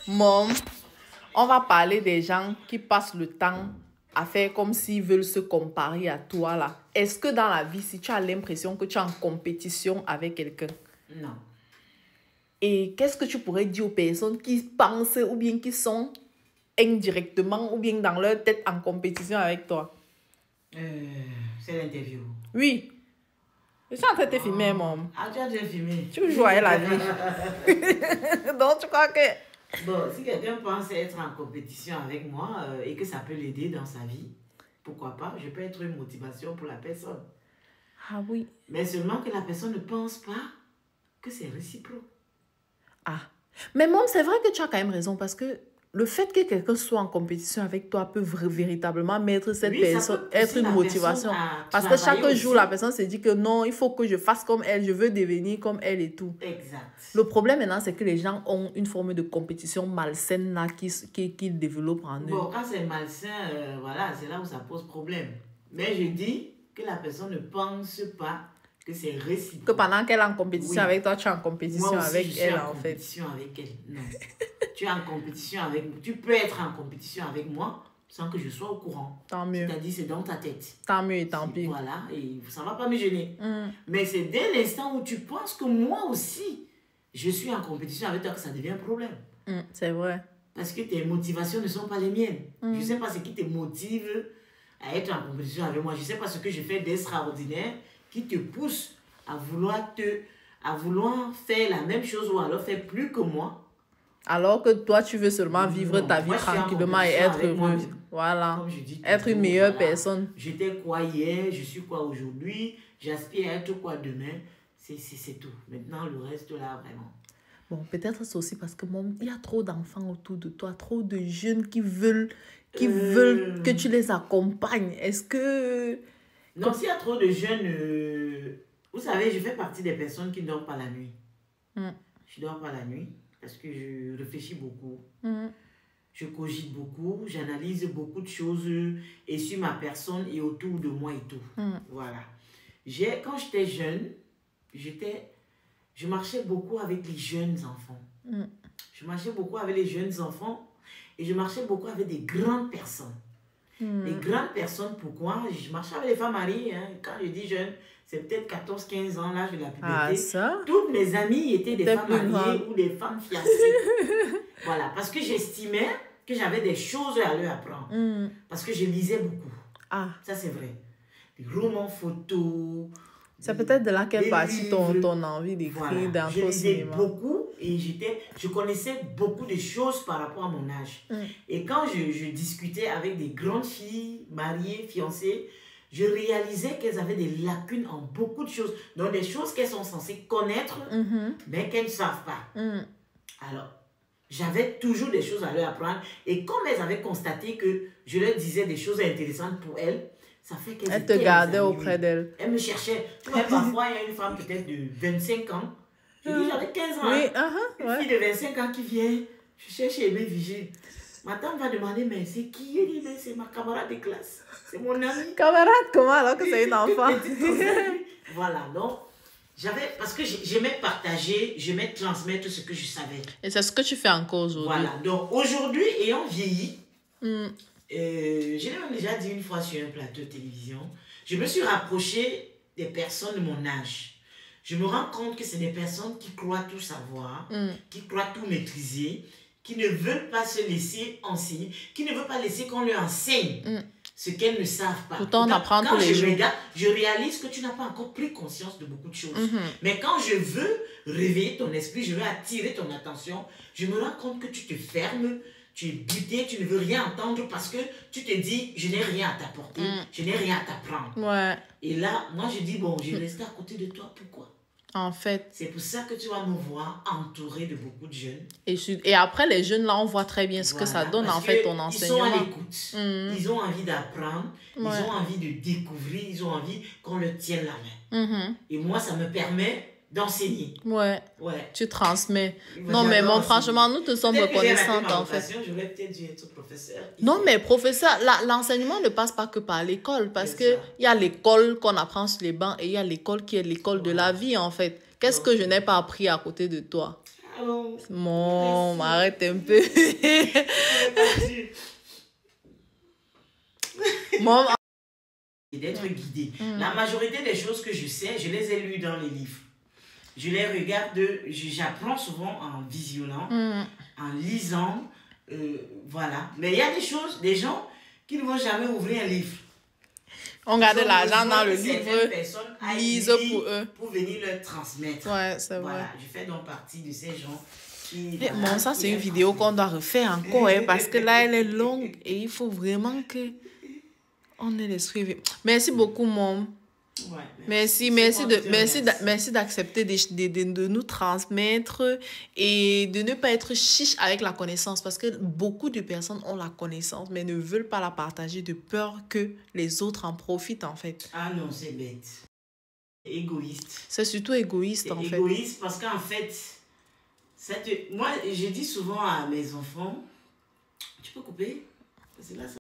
Mom, on va parler des gens qui passent le temps à faire comme s'ils veulent se comparer à toi là. Est-ce que dans la vie, si tu as l'impression que tu es en compétition avec quelqu'un? Non. Et qu'est-ce que tu pourrais dire aux personnes qui pensent ou bien qui sont indirectement ou bien dans leur tête en compétition avec toi? C'est l'interview. Oui. Je suis en train de te filmer, Mom. Ah, tu as déjà filmé. Tu joues à la vie. Donc, tu crois que... Bon, si quelqu'un pense être en compétition avec moi et que ça peut l'aider dans sa vie, pourquoi pas, je peux être une motivation pour la personne. Ah oui. Mais seulement que la personne ne pense pas que c'est réciproque. Ah. Mais Mom, c'est vrai que tu as quand même raison parce que le fait que quelqu'un soit en compétition avec toi peut véritablement mettre cette personne, être une motivation. Parce que chaque jour, la personne se dit que non, il faut que je fasse comme elle, je veux devenir comme elle et tout. Exact. Le problème maintenant, c'est que les gens ont une forme de compétition malsaine là qu'ils développent en eux. Bon, quand c'est malsain, voilà, c'est là où ça pose problème. Mais je dis que la personne ne pense pas que c'est réciproque. Que pendant qu'elle est en compétition avec toi, tu es en compétition moi aussi, avec elle, en fait. Je suis en compétition avec elle. Non. Tu es en compétition avec moi. Tu peux être en compétition avec moi sans que je sois au courant. Tant mieux. C'est-à-dire, c'est dans ta tête. Tant mieux et tant pis. Voilà, et ça ne va pas me gêner. Mais c'est dès l'instant où tu penses que moi aussi, je suis en compétition avec toi que ça devient un problème. C'est vrai. Parce que tes motivations ne sont pas les miennes. Je ne sais pas ce qui te motive à être en compétition avec moi. Je ne sais pas ce que je fais d'extraordinaire qui te pousse à vouloir faire la même chose ou alors faire plus que moi. Alors que toi, tu veux seulement vivre ta vie tranquillement et être heureux. Voilà. Comme je dis être une meilleure personne. J'étais quoi hier, je suis quoi aujourd'hui, j'aspire à être quoi demain. C'est tout. Maintenant, le reste là, vraiment. Bon, peut-être c'est aussi parce que il y a trop d'enfants autour de toi, trop de jeunes qui veulent que tu les accompagnes. Est-ce que... Non, s'il y a trop de jeunes... vous savez, je fais partie des personnes qui ne dorment pas la nuit. Je ne dors pas la nuit parce que je réfléchis beaucoup. Je cogite beaucoup, j'analyse beaucoup de choses et sur ma personne et autour de moi et tout. Voilà. Quand j'étais jeune, je marchais beaucoup avec les jeunes enfants. Je marchais beaucoup avec les jeunes enfants et je marchais beaucoup avec des grandes personnes. Les grandes personnes, pourquoi? Je marchais avec les femmes mariées. Hein. Quand je dis jeune, c'est peut-être 14-15 ans, l'âge de la puberté. Ah, ça? Toutes mes amies étaient des femmes mariées ou des femmes fiancées. Voilà, parce que j'estimais que j'avais des choses à leur apprendre. Parce que je lisais beaucoup. Ah. Ça, c'est vrai. Des romans photos. C'est peut-être de là qu'est partie ton envie d'écrire dans ton cinéma. Je lisais beaucoup et je connaissais beaucoup de choses par rapport à mon âge. Et quand je discutais avec des grandes filles, mariées, fiancées, je réalisais qu'elles avaient des lacunes en beaucoup de choses. Donc des choses qu'elles sont censées connaître, mais qu'elles ne savent pas. Alors, j'avais toujours des choses à leur apprendre. Et comme elles avaient constaté que je leur disais des choses intéressantes pour elles, ça fait qu'elles Elle te gardait auprès d'elle. Elle me cherchait. Tu vois, parfois, il y a une femme peut-être de 25 ans. Je dis, j'avais 15 ans. Oui, une fille de 25 ans qui vient. Je cherche Aimé Vigile. Ma tante va demander, mais c'est qui? Elle dit, mais c'est ma camarade de classe. C'est mon amie. Camarade, comment alors que c'est une enfant? Voilà, donc, parce que j'aimais partager, j'aimais transmettre ce que je savais. Et c'est ce que tu fais encore aujourd'hui. Voilà, donc aujourd'hui, ayant vieilli, je l'ai même déjà dit une fois sur un plateau de télévision, je me suis rapproché des personnes de mon âge. Je me rends compte que c'est des personnes qui croient tout savoir, qui croient tout maîtriser, qui ne veulent pas se laisser enseigner, qui ne veulent pas laisser qu'on leur enseigne ce qu'elles ne savent pas. Pourtant, on apprend tous les jours. Je réalise que tu n'as pas encore pris conscience de beaucoup de choses. Mais quand je veux réveiller ton esprit, je veux attirer ton attention, je me rends compte que tu te fermes, tu es buté, tu ne veux rien entendre parce que tu te dis, je n'ai rien à t'apporter, je n'ai rien à t'apprendre. Ouais. Et là, moi je dis, bon, je vais rester à côté de toi, pourquoi? En fait. C'est pour ça que tu vas me voir entouré de beaucoup de jeunes. Et après, les jeunes, là, on voit très bien ce que ça donne, en fait, ton enseignement. Ils sont à l'écoute. Ils ont envie d'apprendre. Ils ont envie de découvrir. Ils ont envie qu'on leur tienne la main. Et moi, ça me permet d'enseigner. Ouais. Tu transmets. Non, mais bon, franchement, nous te sommes reconnaissantes, en fait. Je voulais peut-être dû être professeur. Non, mais professeur, l'enseignement ne passe pas que par l'école. Parce qu'il y a l'école qu'on apprend sur les bancs et il y a l'école qui est l'école de la vie, en fait. Qu'est-ce que je n'ai pas appris à côté de toi? Alors, Mom, arrête un peu. Mom. Et d'être guidée. La majorité des choses que je sais, je les ai lues dans les livres. Je les regarde, j'apprends souvent en visionnant, en lisant, voilà. Mais il y a des choses, des gens qui ne vont jamais ouvrir un livre. On garde l'argent dans le livre, lisent pour eux. Pour venir leur transmettre. Ouais, c'est voilà. vrai. Je fais donc partie de ces gens qui... Bon, ça, c'est une vidéo qu'on doit refaire encore, parce que là, elle est longue et il faut vraiment que on ait l'esprit. Merci beaucoup, Mom. Ouais, merci d'accepter de nous transmettre et de ne pas être chiche avec la connaissance, parce que beaucoup de personnes ont la connaissance mais ne veulent pas la partager de peur que les autres en profitent, en fait. Ah non, c'est bête. Égoïste. C'est surtout égoïste, en fait. Égoïste parce qu'en fait, moi, je dis souvent à mes enfants, tu peux couper?